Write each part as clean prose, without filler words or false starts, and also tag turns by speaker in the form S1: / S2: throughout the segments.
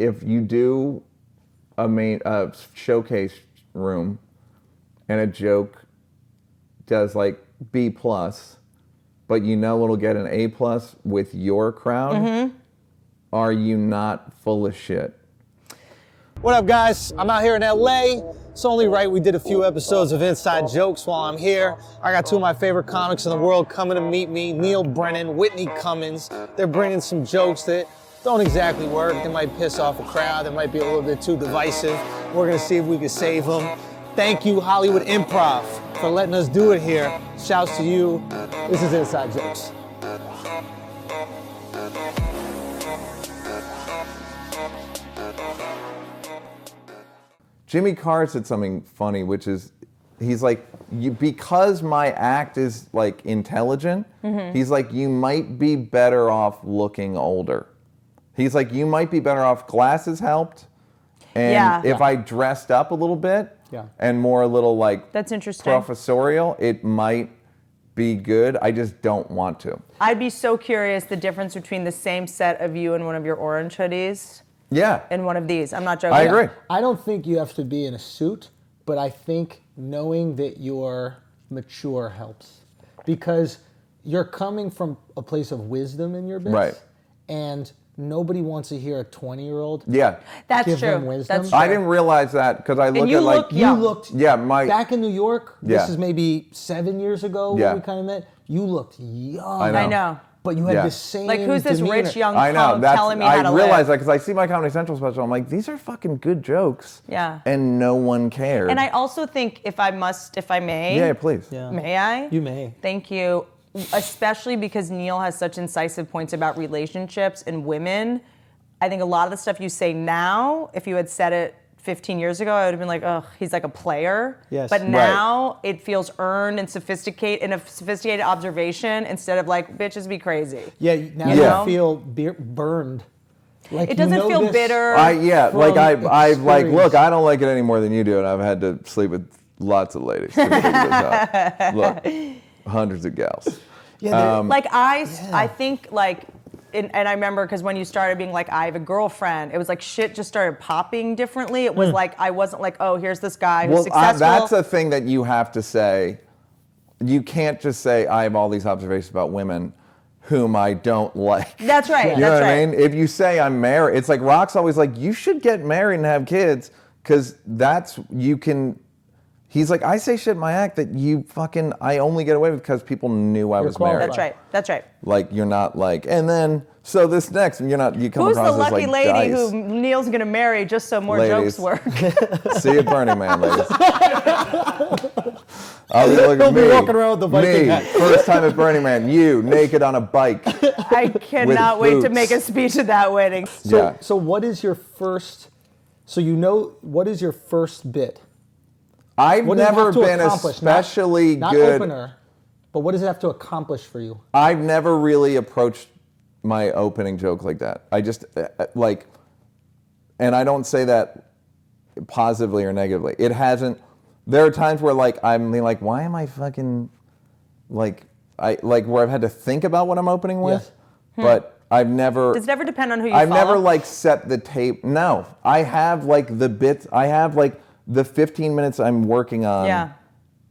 S1: if you do a showcase room and a joke does like B+, but you know it'll get an A+ with your crowd, are you not full of shit?
S2: What up, guys? I'm out here in LA. It's only right we did a few episodes of Inside Jokes while I'm here. I got two of my favorite comics in the world coming to meet me, Neal Brennan, Whitney Cummings. They're bringing some jokes that don't exactly work. They might piss off a crowd. They might be a little bit too divisive. We're gonna see if we can save them. Thank you, Hollywood Improv, for letting us do it here. Shouts to you. This is Inside Jokes.
S1: Jimmy Carr said something funny, which is, he's like, because my act is like intelligent, he's like, you might be better off looking older. He's like, you might be better off, glasses helped, and if I dressed up a little bit, and more a little like,
S3: that's interesting,
S1: professorial, it might be good. I just don't want to.
S3: I'd be so curious the difference between the same set of you and one of your orange hoodies.
S1: Yeah.
S3: And one of these. I'm not joking.
S1: I agree.
S2: I don't think you have to be in a suit, but I think knowing that you're mature helps. Because you're coming from a place of wisdom in your bits.
S1: Right.
S2: And nobody wants to hear a 20-year-old
S3: That's
S2: give
S3: true.
S2: them wisdom.
S3: That's true.
S1: I didn't realize that because I look
S3: you
S1: at like...
S3: young.
S2: You looked... back in New York, this is maybe 7 years ago when we kind of met, you looked young.
S1: I know.
S2: But you had the same
S3: like, who's this
S2: demeanor.
S3: rich young
S1: I know.
S3: punk telling me how to
S1: I
S3: live?
S1: realize that because I see my Comedy Central special. I'm like, these are fucking good jokes.
S3: Yeah.
S1: And no one cared.
S3: And I also think, if I may.
S1: Yeah, please.
S2: Yeah.
S3: May I?
S2: You may.
S3: Thank you. Especially because Neal has such incisive points about relationships and women. I think a lot of the stuff you say now, if you had said it 15 years ago, I would have been like, oh, he's like a player.
S2: Yes.
S3: But now it feels earned and sophisticated, in a sophisticated observation instead of like, bitches be crazy.
S2: Yeah, now you feel burned. Like,
S3: it doesn't feel bitter.
S1: Like I like, look, I don't like it any more than you do, and I've had to sleep with lots of ladies to figure this out. Look, hundreds of gals.
S2: Yeah,
S3: I think like, and I remember because when you started being like, I have a girlfriend, it was like shit just started popping differently. It was like, I wasn't like, oh, here's this guy who's successful.
S1: That's a thing that you have to say. You can't just say, I have all these observations about women whom I don't like.
S3: That's right.
S1: You know what I mean? If you say I'm married, it's like Rock's always like, you should get married and have kids because he's like, I say shit in my act that I only get away with because people knew I was married.
S3: That's right.
S1: Like, you're not like, and then, so this next, you come
S3: Who's
S1: across
S3: the
S1: as
S3: lucky
S1: like
S3: lady
S1: dice.
S3: who Neal's gonna marry just so more jokes work?
S1: See you at Burning Man, ladies. I'll be looking at me.
S2: He'll be walking around with the Viking hat.
S1: First time at Burning Man, you, naked on a bike.
S3: I cannot wait to make a speech at that wedding.
S2: So what is your first, what is your first bit?
S1: I've never been especially
S2: not
S1: good.
S2: Not opener, but what does it have to accomplish for you?
S1: I've never really approached my opening joke like that. I just, and I don't say that positively or negatively. It hasn't, there are times where I'm like, why am I fucking, where I've had to think about what I'm opening with, but I've never.
S3: Does it ever depend on who you
S1: I've
S3: follow?
S1: never set the tape. No, I have the bits, I have the 15 minutes I'm working on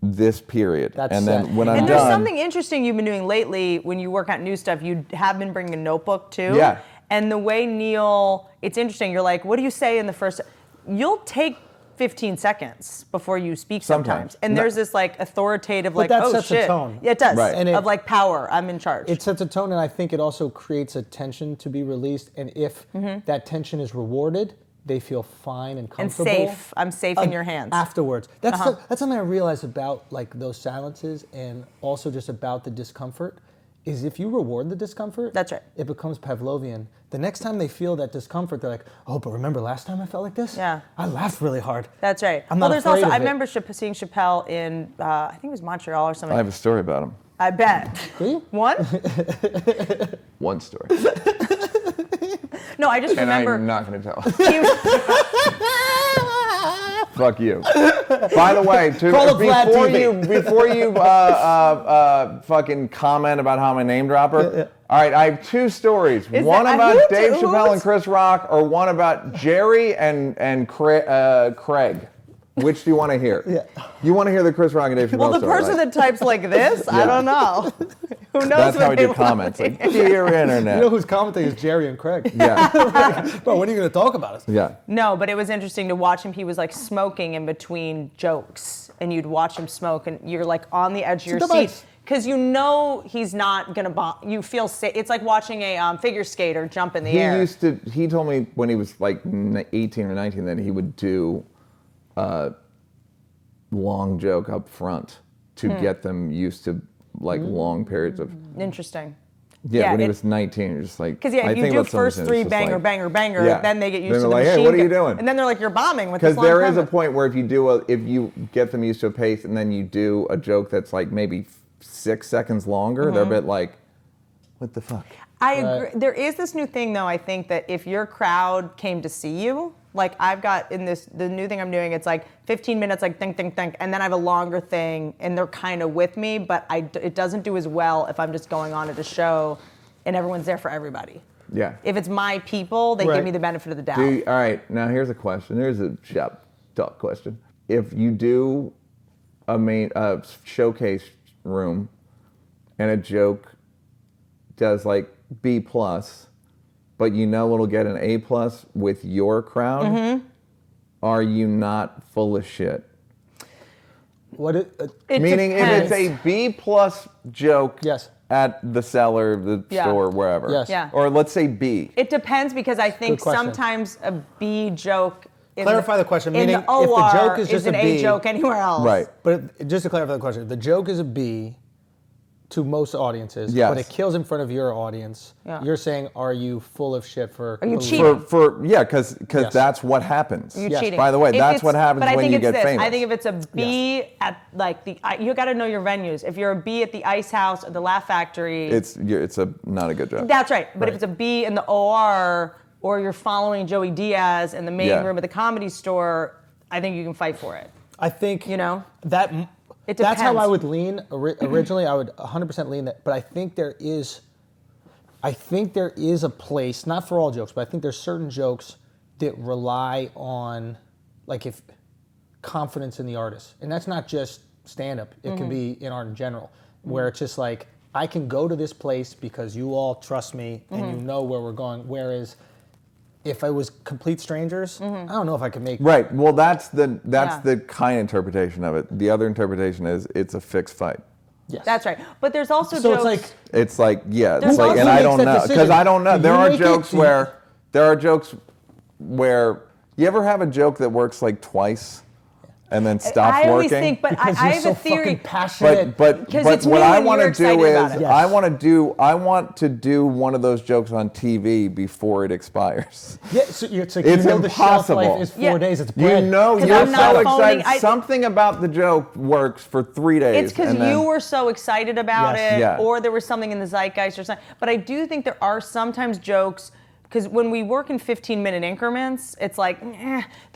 S1: this period.
S2: That's
S1: then when I'm done.
S3: And there's something interesting you've been doing lately when you work on new stuff. You have been bringing a notebook too.
S1: Yeah.
S3: And the way Neal, it's interesting. You're like, what do you say in the first? You'll take 15 seconds before you speak sometimes. And there's this authoritative
S2: that
S3: oh
S2: sets
S3: shit.
S2: a tone.
S3: Yeah, it does.
S1: Right.
S3: And of power. I'm in charge.
S2: It sets a tone, and I think it also creates a tension to be released. And if that tension is rewarded, they feel fine and comfortable.
S3: And safe. I'm safe in your hands.
S2: Afterwards. That's something I realized about those silences, and also just about the discomfort, is if you reward the discomfort,
S3: that's right.
S2: It becomes Pavlovian. The next time they feel that discomfort, they're like, oh, but remember last time I felt like this?
S3: Yeah.
S2: I laughed really hard.
S3: That's right. I remember seeing Chappelle in, I think it was Montreal or something.
S1: I have a story about him.
S3: I bet.
S2: Do you?
S3: One?
S1: One story.
S3: No, I just remember.
S1: And I'm not going to tell. Fuck you. By the way, before you fucking comment about how I'm a name dropper, all right, I have two stories. One about Dave Chappelle and Chris Rock, or one about Jerry and Craig. Which do you want to hear? Yeah. You want to hear the Chris Rock and Dave Chappelle
S3: Well, the
S1: story,
S3: person
S1: right?
S3: that types like this, I don't know. Who knows?
S1: That's how we do comments. Like, dear internet.
S2: You know who's commenting is Jerry and Craig.
S1: Yeah.
S2: Bro, when are you going to talk about us?
S1: Yeah.
S3: No, but it was interesting to watch him. He was like smoking in between jokes, and you'd watch him smoke, and you're like on the edge of your seat. Because you know he's not going to bomb. You feel safe. It's like watching a figure skater jump in the air.
S1: He told me when he was like 18 or 19 that he would do a long joke up front to get them used to like long periods of...
S3: Interesting.
S1: Yeah, when he was 19, you're just like...
S3: Because if you do first three banger, then they get used to the machine.
S1: Hey, what are you doing?
S3: And then they're like, you're bombing with this long
S1: Because there is
S3: premise.
S1: a point where if you get them used to a pace and then you do a joke that's like maybe 6 seconds longer, they're a bit like, what the fuck?
S3: I agree. There is this new thing, though, I think that if your crowd came to see you, like I've got the new thing I'm doing, it's like 15 minutes, like think, and then I have a longer thing, and they're kind of with me, but it doesn't do as well if I'm just going on at a show and everyone's there for everybody.
S1: Yeah.
S3: If it's my people, they give me the benefit of the doubt.
S1: All right, now here's a question. Here's a shop talk question. If you do a showcase room and a joke does like B+, but you know it'll get an A+ with your crowd, are you not full of shit? Meaning
S3: depends.
S1: if it's a B+ joke at the cellar, the store, wherever.
S2: Yes.
S3: Yeah.
S1: Or let's say B.
S3: It depends because I think sometimes a B joke
S2: Clarify the question,
S3: in
S2: meaning
S3: the OR
S2: if the joke is just
S3: an
S2: a B,
S3: A joke anywhere else.
S1: Right.
S2: But just to clarify the question, the joke is a B to most audiences,
S1: yes.
S2: but it kills in front of your audience. Yeah. You're saying, are you full of shit for...
S3: Are you cheating?
S1: Because that's what happens.
S3: Are you cheating?
S1: By the way, that's what happens when you get famous.
S3: I think if it's a B at like you got to know your venues. If you're a B at the Ice House or the Laugh Factory,
S1: it's not a good joke.
S3: That's right. But if it's a B in the OR or you're following Joey Diaz in the main room of the Comedy Store, I think you can fight for it.
S2: I think
S3: that.
S2: That's how I would lean originally. I would 100% lean that, but I think there is a place, not for all jokes, but I think there's certain jokes that rely on, like, if confidence in the artist, and that's not just stand-up. It can be in art in general, where it's just like, I can go to this place because you all trust me and you know where we're going. Whereas if I was complete strangers, I don't know if I could make...
S1: Right. Well, that's the kind interpretation of it. The other interpretation is it's a fixed fight.
S3: Yes. That's right. But there's also
S2: so
S3: jokes...
S1: It's like, and I don't know. Because I don't know. There are jokes where... You ever have a joke that works like twice and then stops working?
S3: I always think, but I have
S2: so
S3: a theory.
S2: Passionate.
S1: But what I want to do is I want to do one of those jokes on TV before it expires.
S2: Yeah, so it's like
S1: it's
S2: impossible. The shelf life is 4 days. It's bread.
S1: You know, you're so excited. Something about the joke works for 3 days.
S3: It's because you were so excited about it, or there was something in the zeitgeist or something. But I do think there are sometimes jokes. Because when we work in 15-minute increments, it's like,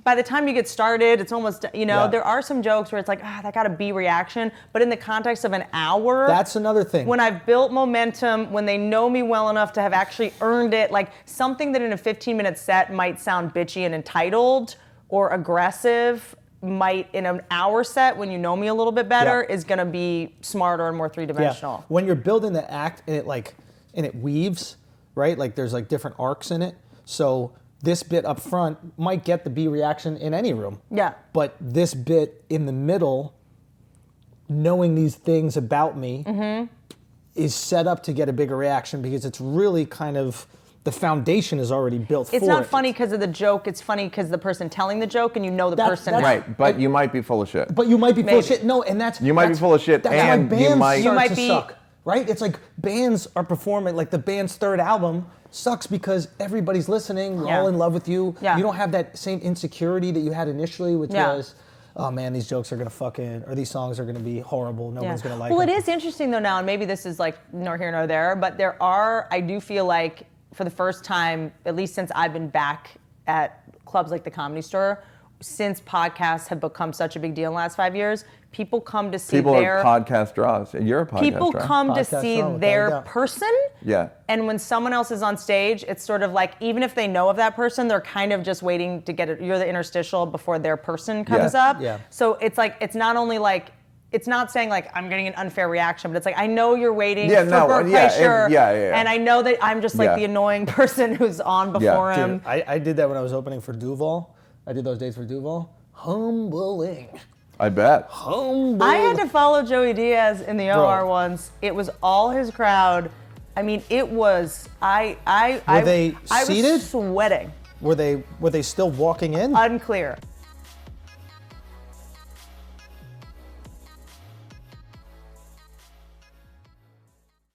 S3: by the time you get started, it's almost, there are some jokes where it's like, that got a B reaction. But in the context of an hour.
S2: That's another thing.
S3: When I've built momentum, when they know me well enough to have actually earned it, like something that in a 15-minute set might sound bitchy and entitled or aggressive, might in an hour set, when you know me a little bit better, is going to be smarter and more three-dimensional.
S2: Yeah. When you're building the act and it weaves, right? Like there's like different arcs in it. So this bit up front might get the B reaction in any room.
S3: Yeah.
S2: But this bit in the middle, knowing these things about me, is set up to get a bigger reaction because it's really kind of, the foundation is already built for it.
S3: It's not funny because of the joke. It's funny because the person telling the joke and you know the person.
S1: Right, but you might be full of shit.
S2: But you might be full of shit. No, and that's...
S1: You might be full of shit and
S2: you might
S3: be...
S2: suck. Right? It's like bands are performing, like the band's third album sucks because everybody's listening, we're all in love with you. Yeah. You don't have that same insecurity that you had initially, which was, oh man, these jokes are going to or these songs are going to be horrible, no one's going to like them.
S3: Well, it is interesting though now, and maybe this is like nor here nor there, but I do feel like for the first time, at least since I've been back at clubs like the Comedy Store, since podcasts have become such a big deal in the last 5 years, people come to see
S1: People
S3: their
S1: are podcast draws. You're a podcast
S3: people
S1: draw.
S3: come to
S2: Podcast
S3: see
S2: draw, without a
S3: their
S2: doubt.
S3: person.
S1: Yeah.
S3: And when someone else is on stage, it's sort of like, even if they know of that person, they're kind of just waiting to get it. You're the interstitial before their person comes
S1: Yeah.
S3: up.
S2: Yeah.
S3: So it's like, it's not only like, it's not saying like I'm getting an unfair reaction, but it's like I know you're waiting
S1: Yeah,
S3: for
S1: no,
S3: Bert
S1: yeah,
S3: Kreischer,
S1: yeah.
S3: and I know that I'm just like
S1: Yeah.
S3: the annoying person who's on before
S1: Yeah.
S3: him.
S2: Dude, I did that when I was opening for Duval. I did those dates for Duval. Humbling.
S1: I bet.
S2: Humbling.
S3: I had to follow Joey Diaz in the
S2: Bro.
S3: OR once. It was all his crowd. I mean, it was
S2: Were they
S3: I
S2: seated?
S3: was sweating.
S2: Were they still walking in?
S3: Unclear.